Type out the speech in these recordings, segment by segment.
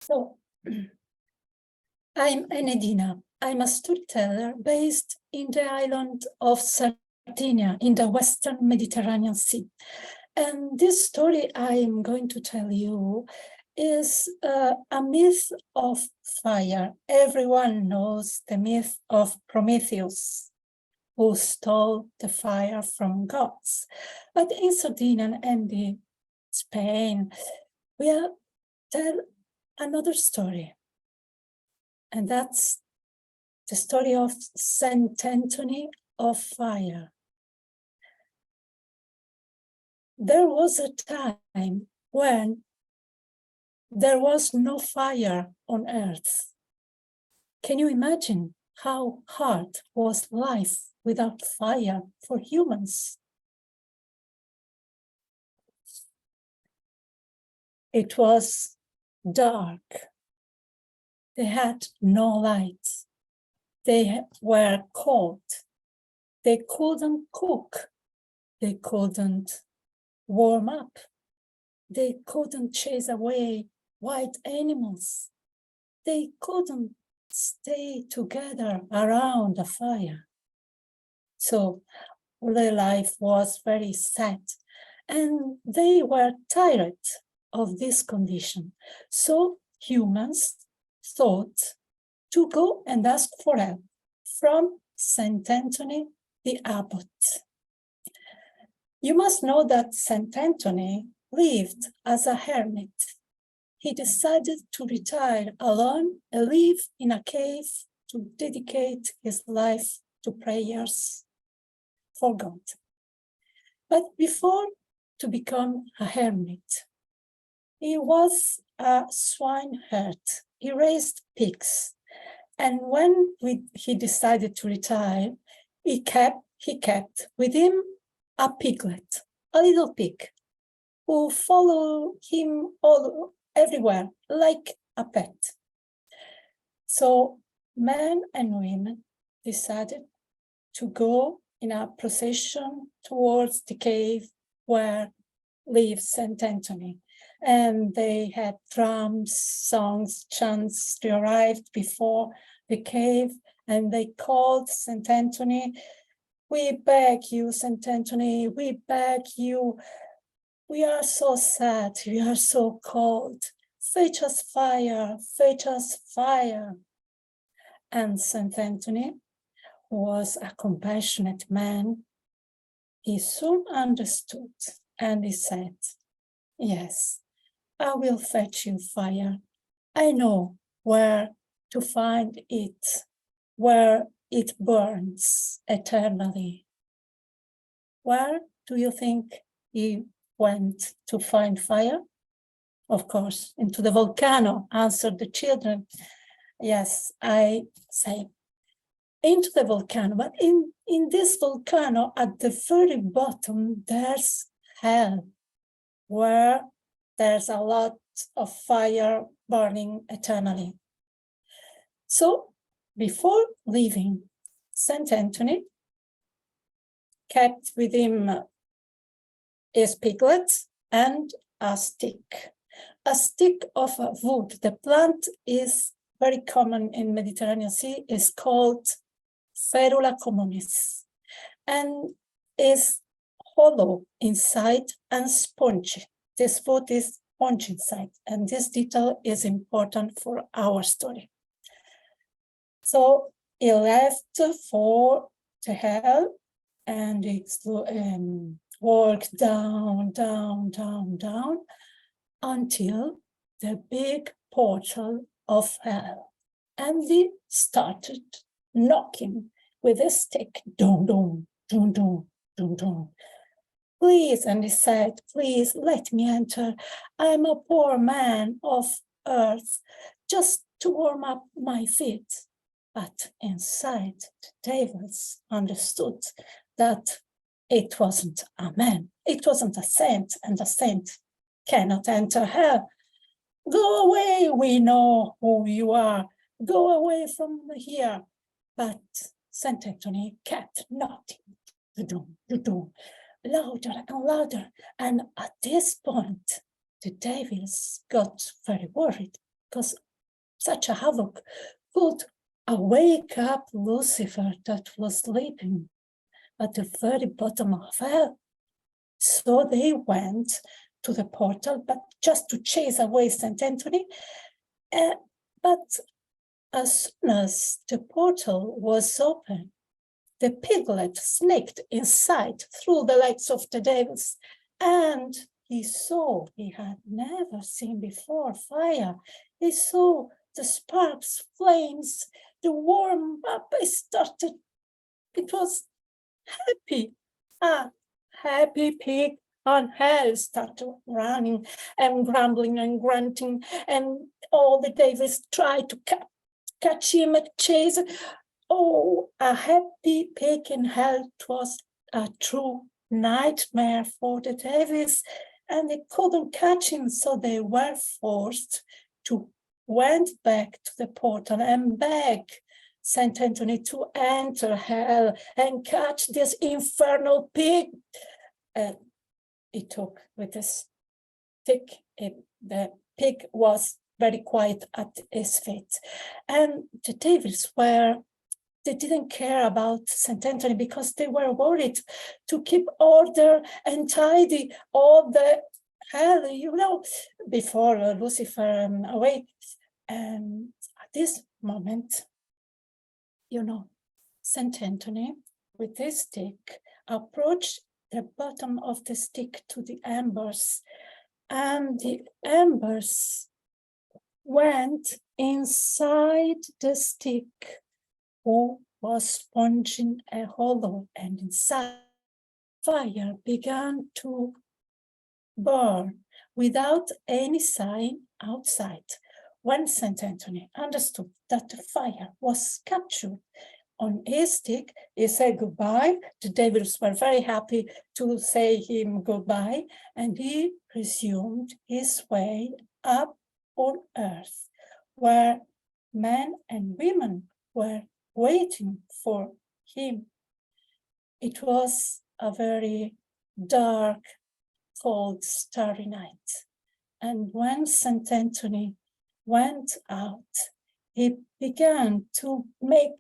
So, I'm Enedina. I'm a storyteller based in the island of Sardinia in the Western Mediterranean Sea. And this story I'm going to tell you is a myth of fire. Everyone knows the myth of Prometheus, who stole the fire from gods. But in Sardinia and in Spain, we'll tell another story. And that's the story of Saint Anthony of Fire. There was a time when there was no fire on earth. Can you imagine how hard was life without fire for humans? It was dark. They had no light. They were cold. They couldn't cook. They couldn't warm up. They couldn't chase away wild animals. They couldn't stay together around a fire. So their life was very sad, and they were tired of this condition. So humans thought to go and ask for help from Saint Anthony the Abbot. You must know that Saint Anthony lived as a hermit. He decided to retire alone and live in a cave to dedicate his life to prayers for God. But before to become a hermit, he was a swineherd. He raised pigs. And when he decided to retire, he kept with him a piglet, a little pig, who followed him everywhere, like a pet. So men and women decided to go in a procession towards the cave where lived Saint Anthony. And they had drums, songs, chants. They arrived before the cave and they called Saint Anthony. We beg you, Saint Anthony, we beg you. We are so sad, we are so cold. Fetch us fire, fetch us fire. And Saint Anthony was a compassionate man. He soon understood and he said, yes, I will fetch you fire. I know where to find it, where it burns eternally. Where do you think he went to find fire? Of course, into the volcano, answered the children. Yes, I say, into the volcano, but in this volcano, at the very bottom, there's hell, where there's a lot of fire burning eternally. So before leaving, Saint Anthony kept with him his piglet and a stick of wood. The plant is very common in Mediterranean Sea, is called Ferula communis, and is hollow inside and spongy. This wood is spongy inside, and this detail is important for our story. So he left for the hell and he walked down until the big portal of hell. And he started knocking with a stick, dum, dum, dum, dum, dum, dum. Please, and he said, please let me enter. I'm a poor man of earth, just to warm up my feet. But inside, the devils understood that it wasn't a man, it wasn't a saint, and a saint cannot enter hell. Go away, we know who you are. Go away from here. But Saint Anthony kept knocking, louder and louder. And at this point, the devils got very worried. because such a havoc could wake up Lucifer that was sleeping at the very bottom of hell. So they went to the portal, but just to chase away St. Anthony. But as soon as the portal was open, the piglet sneaked inside through the legs of the devils, and he saw, he had never seen before, fire. He saw the sparks, flames, the warm baby started. It was happy. A happy pig on hell started running and grumbling and grunting, and all the devils tried to catch him and chase. Oh, a happy pig in hell. It was a true nightmare for the devils, and they couldn't catch him, so they were forced to went back to the portal and beg St. Anthony to enter hell and catch this infernal pig. He took with a stick. The pig was very quiet at his feet, and the devils they didn't care about St. Anthony because they were worried to keep order and tidy all the hell, before Lucifer awake. And at this moment, St. Anthony, with his stick, approached the bottom of the stick to the embers, and the embers went inside the stick, who was sponging a hollow, and inside fire began to burn without any sign outside. When St. Anthony understood that the fire was captured on his stick, he said goodbye. The devils were very happy to say him goodbye, and he resumed his way up on earth, where men and women were waiting for him. It was a very dark, cold, starry night. And when St. Anthony went out, he began to make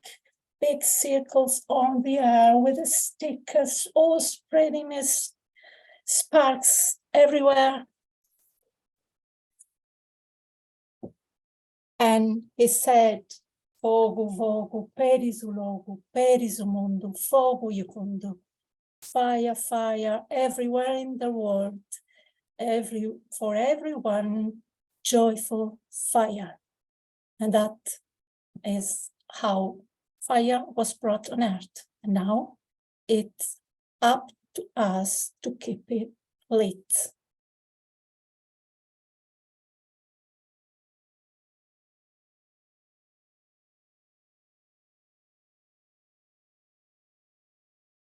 big circles on the air with a stick, all spreading his sparks everywhere. And he said, Fogo, vogo, perisu logo, perisu mundo, fogo iucundo. Fire, fire, everywhere in the world, for everyone, joyful fire. And that is how fire was brought on earth. And now it's up to us to keep it lit.